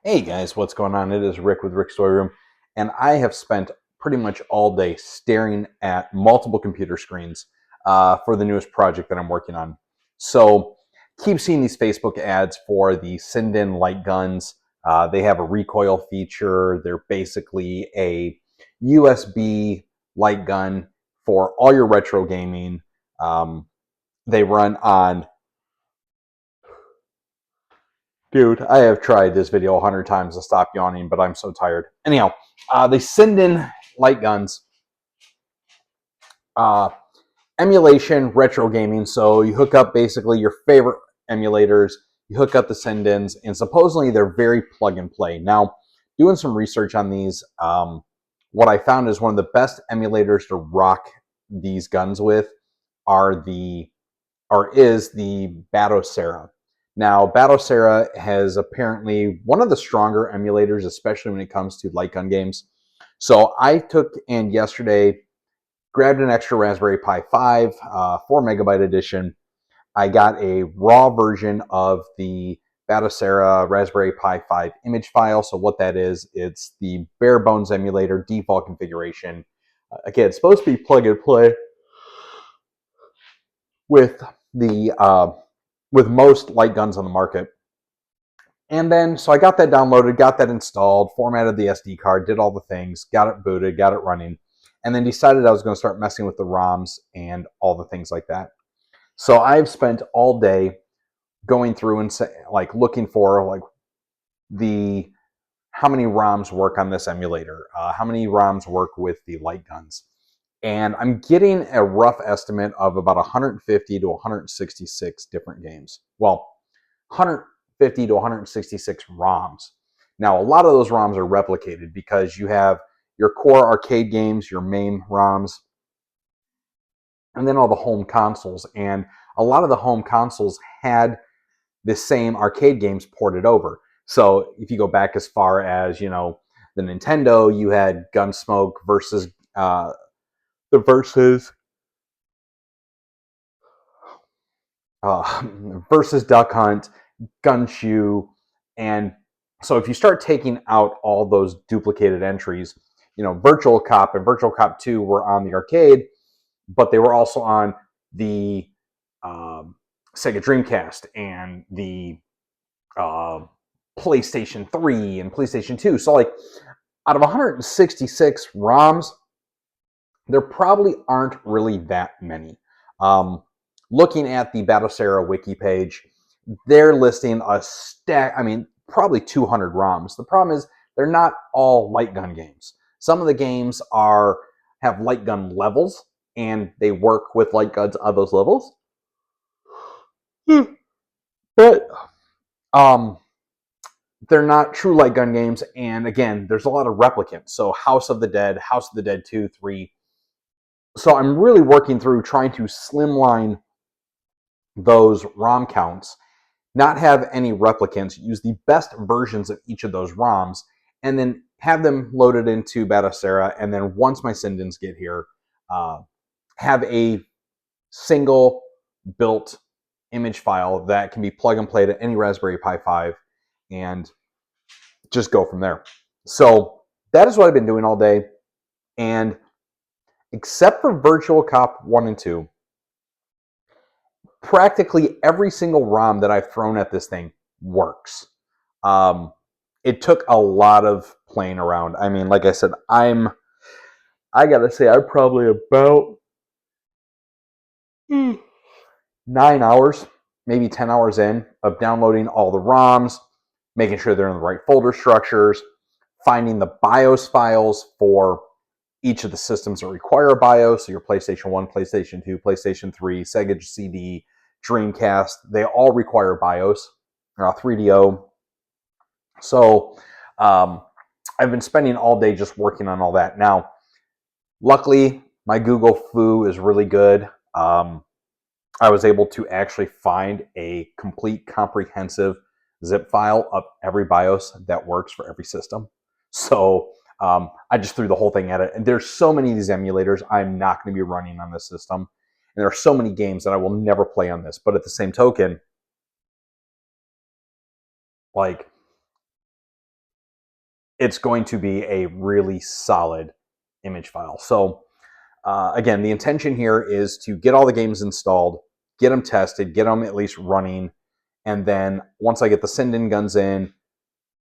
Hey guys, what's going on? It is Rick with Rick's Story Room, and I have spent pretty much all day staring at multiple computer screens for the newest project that I'm working on. So, keep seeing these Facebook ads for the siden light guns. They have a recoil feature. They're basically a USB light gun for all your retro gaming. They run on Dude, I have tried this video 100 times to stop yawning, but I'm so tired. Anyhow, they send in light guns, uh, emulation, retro gaming. So you hook up basically your favorite emulators, you hook up the send-ins, and supposedly they're very plug and play. Now, doing some research on these, what I found is one of the best emulators to rock these guns with are the or is the batocera. Now, batocera has apparently one of the stronger emulators, especially when it comes to light gun games. So I took and yesterday grabbed an extra Raspberry Pi 5, 4 megabyte edition. I got a raw version of the batocera Raspberry Pi 5 image file. So what that is, it's the bare bones emulator default configuration. Again, it's supposed to be plug and play with the with most light guns on the market. And then, so I got that downloaded, got that installed, formatted the SD card, did all the things, got it booted, got it running, and then decided I was going to start messing with the ROMs and all the things like that. So I've spent all day going through and like looking for like the how many ROMs work on this emulator, how many ROMs work with the light guns. And I'm getting a rough estimate of about 150 to 166 different games. Well, 150 to 166 ROMs. Now, a lot of those ROMs are replicated because you have your core arcade games, your main ROMs, and then all the home consoles. And a lot of the home consoles had the same arcade games ported over. So if you go back as far as, the Nintendo, you had Gunsmoke versus the versus uh, versus Duck Hunt, Gunshoe, and so if you start taking out all those duplicated entries, Virtual Cop and Virtual Cop 2 were on the arcade, but they were also on the um, Sega Dreamcast and the uh, PlayStation 3 and PlayStation 2. So, like, out of 166 ROMs, there probably aren't really that many. Um, Looking at the batocera wiki page, they're listing a stack, probably 200 ROMs. The problem is they're not all light gun games. Some of the games have light gun levels, and they work with light guns on those levels. But um, they're not true light gun games, and again, there's a lot of replicants. So House of the Dead 2, 3. So I'm really working through trying to slimline those ROM counts, not have any replicants, use the best versions of each of those ROMs, and then have them loaded into batocera. And then once my sendins get here, have a single built image file that can be plug and play to any Raspberry Pi 5 and just go from there. So that is what I've been doing all day. And except for Virtual Cop 1 and 2, practically every single ROM that I've thrown at this thing works. It took a lot of playing around. I mean, like I said, I gotta say, I'm probably about 9 hours, maybe 10 hours in of downloading all the ROMs, making sure they're in the right folder structures, finding the BIOS files for each of the systems that require a BIOS. So your PlayStation 1, PlayStation 2, PlayStation 3, Sega CD, Dreamcast, they all require BIOS, 3DO. So I've been spending all day just working on all that. Now, luckily, my Google Foo is really good. I was able to actually find a complete comprehensive zip file of every BIOS that works for every system. So I just threw the whole thing at it. And there's so many of these emulators I'm not going to be running on this system. And there are so many games that I will never play on this. But at the same token, like, it's going to be a really solid image file. So again, the intention here is to get all the games installed, get them tested, get them at least running, and then once I get the send-in guns in,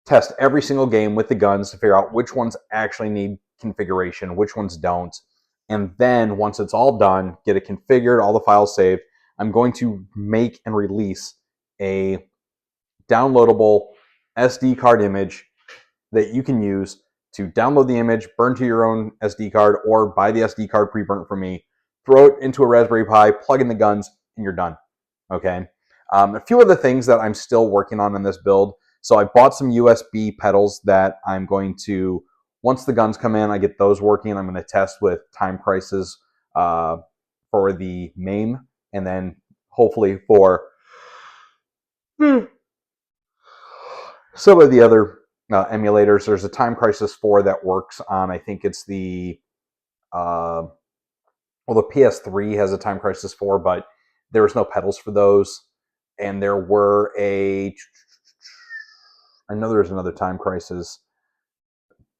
test every single game with the guns to figure out which ones actually need configuration, which ones don't. And then once it's all done, get it configured, all the files saved, I'm going to make and release a downloadable SD card image that you can use to download the image, burn to your own SD card, or buy the SD card pre-burnt from me, throw it into a Raspberry Pi, plug in the guns, and you're done. Okay. A few other things that I'm still working on in this build. So I bought some USB pedals that I'm going to, once the guns come in, I get those working. I'm going to test with Time Crisis for the MAME, and then hopefully for some of the other emulators. There's a Time Crisis 4 that works on, I think it's the, well, the PS3 has a Time Crisis 4, but there was no pedals for those. And there were I know there's another Time Crisis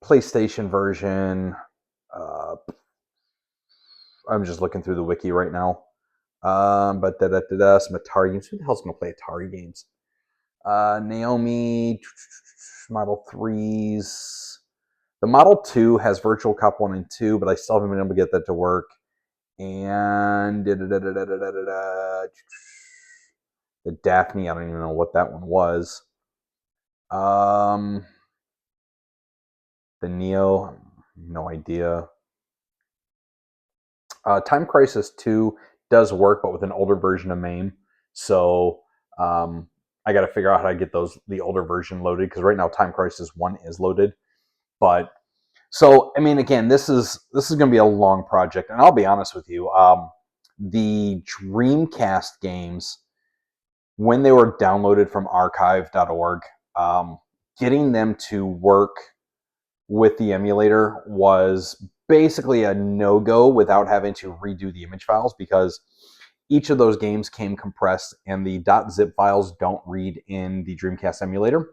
PlayStation version. I'm just looking through the wiki right now. But some Atari games. Who the hell's going to play Atari games? Naomi, Model 3s. The Model 2 has Virtual Cop 1 and 2, but I still haven't been able to get that to work. And the Daphne, I don't even know what that one was. The Neo, no idea. Time Crisis 2 does work, but with an older version of MAME. So I got to figure out how to get the older version loaded, because right now Time Crisis 1 is loaded. But so I mean, again, this is going to be a long project, and I'll be honest with you. The Dreamcast games, when they were downloaded from archive.org, getting them to work with the emulator was basically a no-go without having to redo the image files, because each of those games came compressed and the .zip files don't read in the Dreamcast emulator.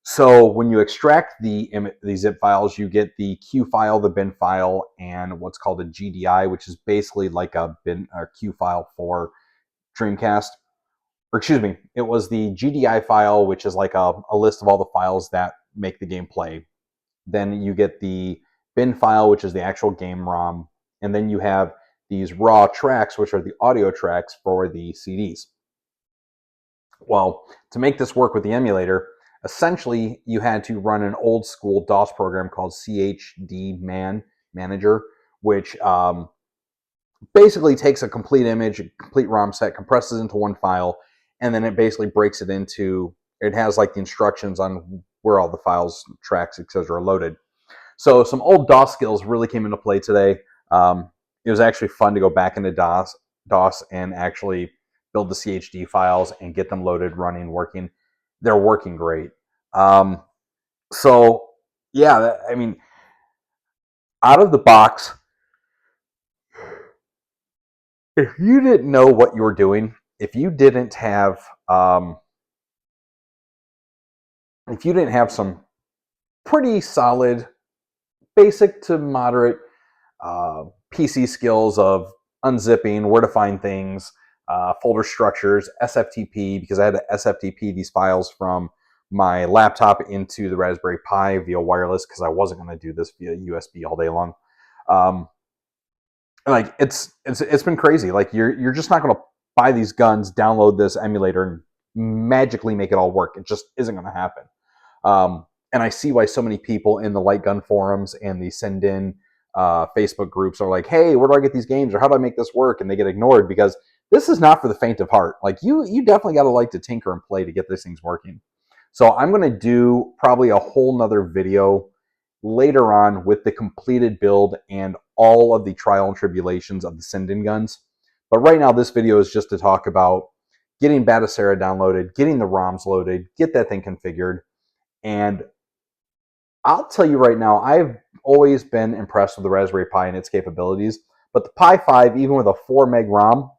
So when you extract the zip files, you get the Q file, the bin file, and what's called a GDI, which is basically like a bin or Q file for Dreamcast. Or excuse me, it was the GDI file, which is like a list of all the files that make the game play. Then you get the bin file, which is the actual game ROM. And then you have these raw tracks, which are the audio tracks for the CDs. Well, to make this work with the emulator, essentially you had to run an old school DOS program called CHD Manager, which basically takes a complete image, a complete ROM set, compresses into one file, and then it basically breaks it into, it has like the instructions on where all the files, tracks, etc. are loaded. So some old DOS skills really came into play today. It was actually fun to go back into DOS and actually build the CHD files and get them loaded, running, working. They're working great. So yeah, I mean, out of the box, if you didn't know what you were doing, if you didn't have some pretty solid, basic to moderate PC skills of unzipping, where to find things, folder structures, SFTP, because I had to SFTP these files from my laptop into the Raspberry Pi via wireless, because I wasn't going to do this via USB all day long. Like it's been crazy. Like you're just not going to buy these guns, download this emulator, and magically make it all work. It just isn't going to happen. And I see why so many people in the light gun forums and the send in Facebook groups are like, hey, where do I get these games, or how do I make this work? And they get ignored, because this is not for the faint of heart. Like you definitely got to like to tinker and play to get these things working. So I'm going to do probably a whole nother video later on with the completed build and all of the trial and tribulations of the send-in guns. But right now, this video is just to talk about getting Batocera downloaded, getting the ROMs loaded, get that thing configured. And I'll tell you right now, I've always been impressed with the Raspberry Pi and its capabilities. But the Pi5, even with a 4 meg ROM,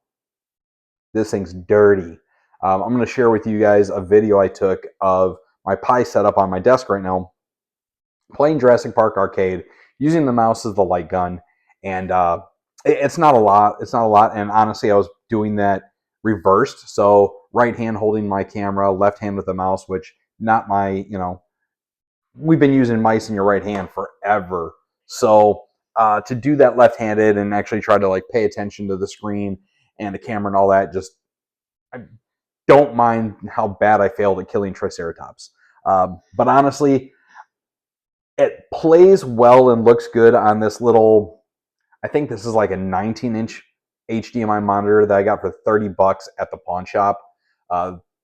this thing's dirty. I'm going to share with you guys a video I took of my Pi setup on my desk right now. playing Jurassic Park Arcade, using the mouse as the light gun, and it's not a lot. It's not a lot, and honestly, I was doing that reversed. So right hand holding my camera, left hand with the mouse, which not my, we've been using mice in your right hand forever. So to do that left-handed and actually try to like pay attention to the screen and the camera and all that, just I don't mind how bad I failed at killing Triceratops. But honestly, it plays well and looks good on this little, I think this is like a 19-inch HDMI monitor that I got for $30 at the pawn shop.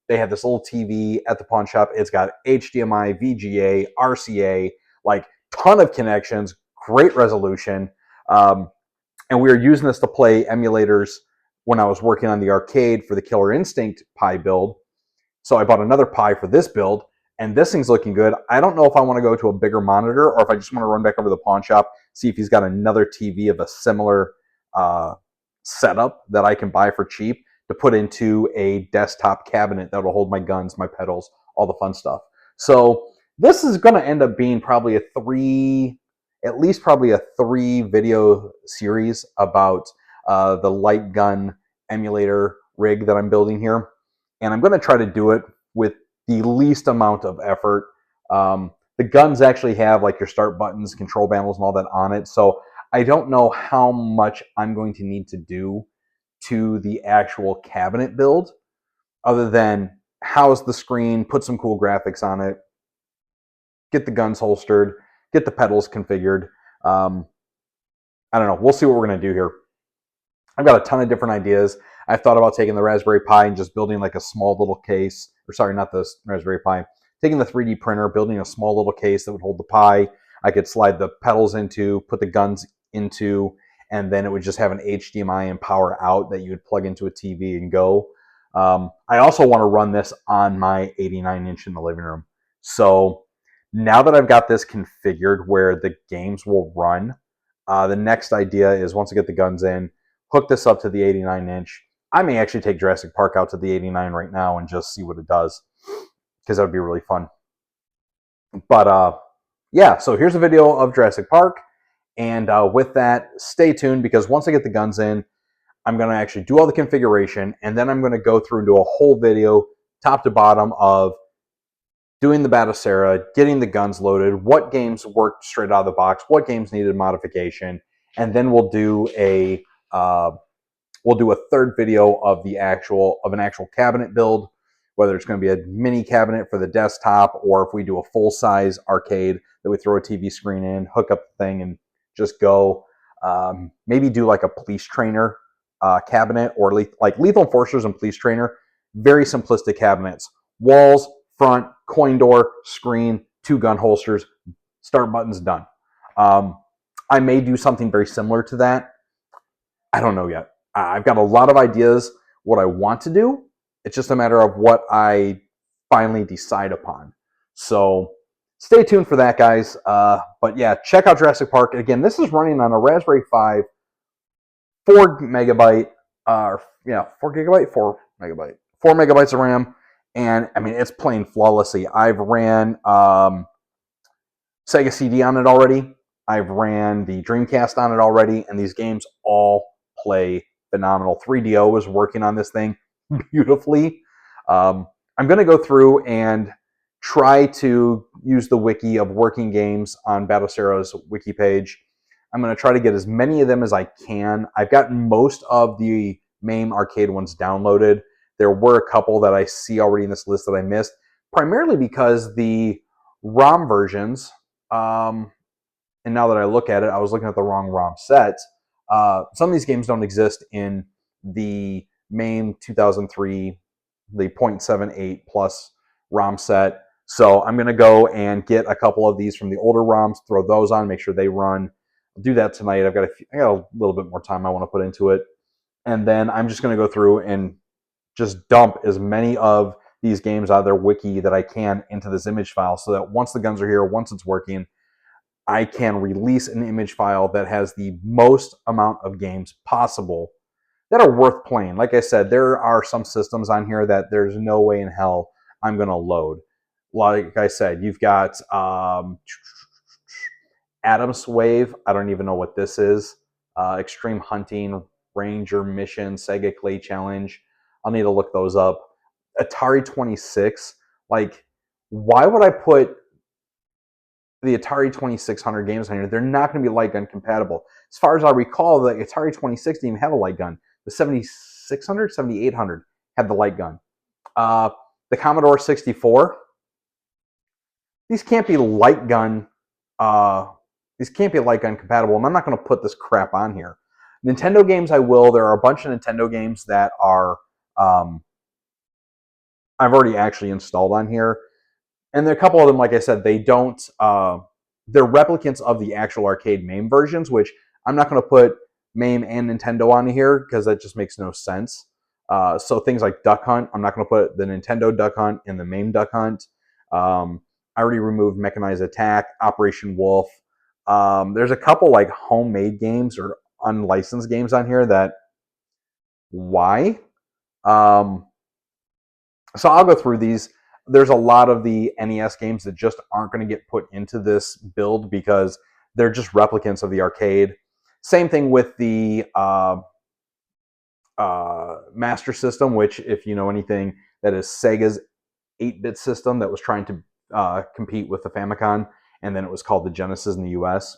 They have this little TV at the pawn shop. It's got HDMI, VGA, RCA, like ton of connections, great resolution. And we were using this to play emulators when I was working on the arcade for the Killer Instinct Pi build. So I bought another Pi for this build, and this thing's looking good. I don't know if I want to go to a bigger monitor or if I just want to run back over to the pawn shop, see if he's got another TV of a similar setup that I can buy for cheap to put into a desktop cabinet that will hold my guns, my pedals, all the fun stuff. So this is going to end up being probably at least probably a 3 video series about the light gun emulator rig that I'm building here. And I'm going to try to do it with the least amount of effort. The guns actually have like your start buttons, control panels, and all that on it. So I don't know how much I'm going to need to do to the actual cabinet build other than house the screen, put some cool graphics on it, get the guns holstered, get the pedals configured. I don't know. We'll see what we're going to do here. I've got a ton of different ideas. I've thought about taking the Raspberry Pi and just building like a small little case, or sorry, not the Raspberry Pi, taking the 3D printer, building a small little case that would hold the Pi. I could slide the pedals into, put the guns into, and then it would just have an HDMI and power out that you would plug into a TV and go. I also want to run this on my 89-inch in the living room. So now that I've got this configured where the games will run, the next idea is once I get the guns in, hook this up to the 89-inch. I may actually take Jurassic Park out to the 89 right now and just see what it does, because that would be really fun. But yeah, so here's a video of Jurassic Park. And with that, stay tuned, because once I get the guns in, I'm going to actually do all the configuration, and then I'm going to go through and do a whole video, top to bottom, of doing the batocera, getting the guns loaded, what games worked straight out of the box, what games needed modification, and then we'll do a third video of an actual cabinet build, whether it's going to be a mini cabinet for the desktop or if we do a full-size arcade that we throw a TV screen in, hook up the thing, and just go. Maybe do like a police trainer cabinet, or like Lethal Enforcers and Police Trainer. Very simplistic cabinets. Walls, front, coin door, screen, 2 gun holsters, start buttons, done. I may do something very similar to that. I don't know yet. I've got a lot of ideas what I want to do. It's just a matter of what I finally decide upon. So stay tuned for that, guys. But yeah, check out Jurassic Park. Again, this is running on a Raspberry 5, 4 megabyte, 4 megabytes of RAM. And I mean, it's playing flawlessly. I've ran Sega CD on it already. I've ran the Dreamcast on it already. And these games all play phenomenal. 3DO is working on this thing beautifully. I'm going to go through and try to use the wiki of working games on Batocera's wiki page. I'm going to try to get as many of them as I can. I've gotten most of the MAME arcade ones downloaded. There were a couple that I see already in this list that I missed, primarily because the ROM versions, and now that I look at it, I was looking at the wrong ROM set. Some of these games don't exist in the MAME 2003, the 0.78 plus ROM set. So I'm going to go and get a couple of these from the older ROMs, throw those on, make sure they run. I'll do that tonight. I got a little bit more time I want to put into it. And then I'm just going to go through and just dump as many of these games out of their wiki that I can into this image file, so that once the guns are here, once it's working, I can release an image file that has the most amount of games possible that are worth playing. Like I said, there are some systems on here that there's no way in hell I'm going to load. Like I said, you've got Adam's Wave, I don't even know what this is. Extreme Hunting, Ranger Mission, Sega Clay Challenge. I'll need to look those up. Atari 26, like, why would I put the Atari 2600 games on here? They're not going to be light gun compatible. As far as I recall, the Atari 26 didn't even have a light gun. The 7600, 7800 had the light gun. The Commodore 64, these can't be light gun. These can't be light gun compatible, and I'm not going to put this crap on here. Nintendo games, I will. There are a bunch of Nintendo games that are I've already actually installed on here, and there are a couple of them. Like I said, they don't. They're replicants of the actual arcade MAME versions, which I'm not going to put MAME and Nintendo on here because that just makes no sense. So things like Duck Hunt, I'm not going to put the Nintendo Duck Hunt in the MAME Duck Hunt. I already removed Mechanized Attack, Operation Wolf. There's a couple like homemade games or unlicensed games on here that why? So I'll go through these. There's a lot of the NES games that just aren't going to get put into this build because they're just replicants of the arcade. Same thing with the Master System, which, if you know anything, that is Sega's 8-bit system that was trying to compete with the Famicom, and then it was called the Genesis in the US.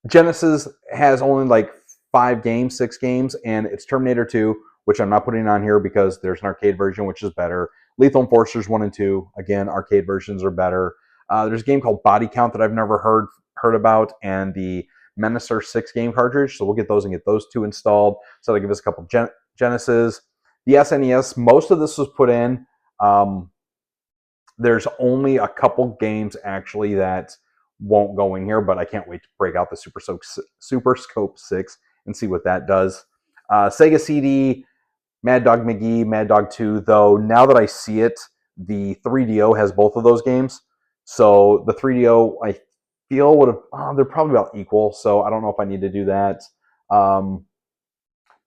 Genesis has only like 5 games, 6 games, and it's Terminator 2, which I'm not putting on here because there's an arcade version, which is better. Lethal Enforcers 1 and 2, again, arcade versions are better. There's a game called Body Count that I've never heard about, and the Menacer 6 game cartridge, so we'll get those and get those 2 installed. So that'll give us a couple Genesis. The SNES, most of this was put in. There's only a couple games actually that won't go in here, but I can't wait to break out the Super Scope 6 and see what that does. Sega CD, Mad Dog McGee, Mad Dog 2, though now that I see it, the 3DO has both of those games. So the 3DO, I feel would have, they're probably about equal, so I don't know if I need to do that.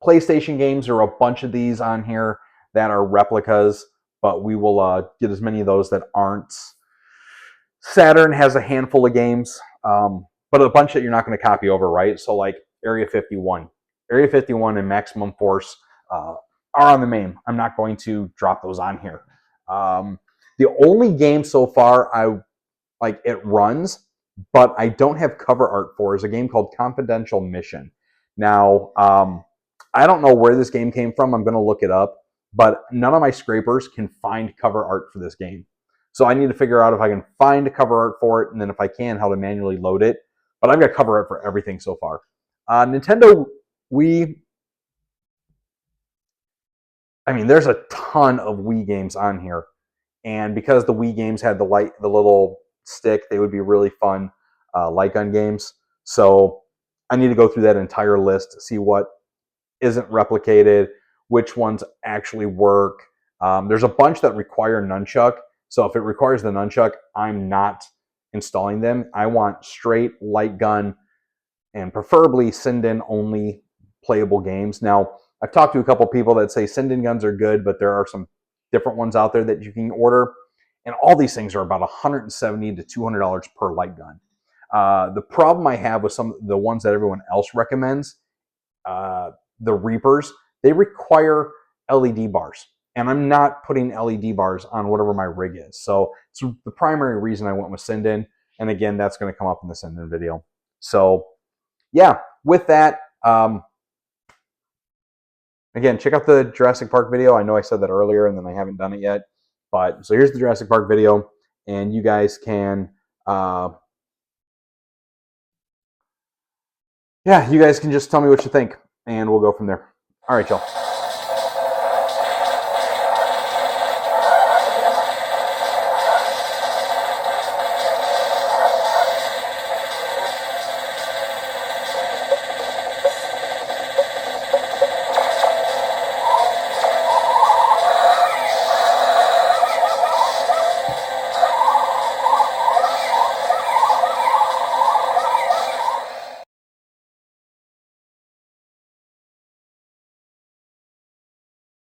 PlayStation games, there are a bunch of these on here that are replicas, but we will get as many of those that aren't. Saturn has a handful of games, but a bunch that you're not going to copy over, right? So like Area 51. Area 51 and Maximum Force are on the MAME. I'm not going to drop those on here. The only game so far it runs, but I don't have cover art for is a game called Confidential Mission. Now, I don't know where this game came from. I'm going to look it up, but none of my scrapers can find cover art for this game. So I need to figure out if I can find a cover art for it, and then if I can, how to manually load it. But I've got cover art for everything so far. Nintendo Wii, I mean, there's a ton of Wii games on here. And because the Wii games had the little stick, they would be really fun light gun games. So I need to go through that entire list, see what isn't replicated, which ones actually work. There's a bunch that require nunchuck. So if it requires the nunchuck, I'm not installing them. I want straight light gun and preferably siden only playable games. Now, I've talked to a couple people that say siden guns are good, but there are some different ones out there that you can order. And all these things are about $170 to $200 per light gun. The problem I have with some of the ones that everyone else recommends, the Reapers, they require LED bars. And I'm not putting LED bars on whatever my rig is. So it's the primary reason I went with siden. And again, that's going to come up in the siden video. So yeah, with that, again, check out the Jurassic Park video. I know I said that earlier and then I haven't done it yet. But so here's the Jurassic Park video. And you guys can, you guys can just tell me what you think. And we'll go from there. All right, y'all.